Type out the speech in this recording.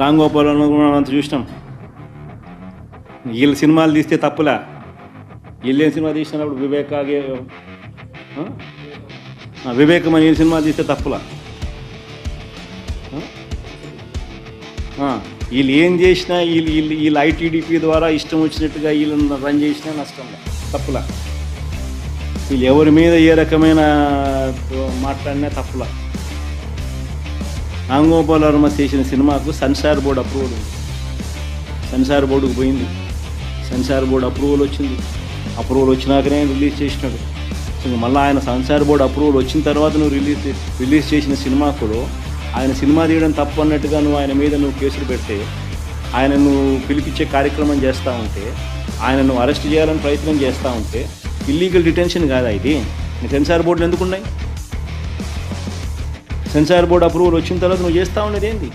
రామ్ గోపాల్ అంత చూసినాం. వీళ్ళ సినిమాలు తీస్తే తప్పులా? వీళ్ళు ఏం సినిమా తీసినప్పుడు వివేకం అని వీళ్ళ సినిమాలు తీస్తే తప్పులా? వీళ్ళు ఏం చేసినా వీళ్ళు ఐటీడీపీ ద్వారా ఇష్టం వచ్చినట్టుగా వీళ్ళని రన్ చేసినా నష్టం తప్పులా? వీళ్ళు ఎవరి మీద ఏ రకమైన మాట్లాడినా తప్పులా? రామ్ గోపాల్ వర్మ చేసిన సినిమాకు సెన్సార్ బోర్డు అప్రూవల్ ఉంది. సెన్సార్ బోర్డుకు పోయింది, సెన్సార్ బోర్డు అప్రూవల్ వచ్చింది. అప్రూవల్ వచ్చినాకనే రిలీజ్ చేసినాడు. మళ్ళీ ఆయన సెన్సార్ బోర్డు అప్రూవల్ వచ్చిన తర్వాత నువ్వు రిలీజ్ చేసిన సినిమాకు ఆయన సినిమా తీయడం తప్పు అన్నట్టుగా నువ్వు ఆయన మీద కేసులు పెడితే, ఆయన నువ్వు పిలిపించే కార్యక్రమం చేస్తూ ఉంటే, ఆయన నువ్వు అరెస్ట్ చేయాలని ప్రయత్నం చేస్తూ ఉంటే ఇల్లీగల్ డిటెన్షన్ కాదా ఇది? సెన్సార్ బోర్డులు ఎందుకు ఉన్నాయి? సెన్సార్ బోర్డు అప్రూవల్ వచ్చిన తర్వాత నువ్వు చేస్తూ ఉన్నది ఏంది?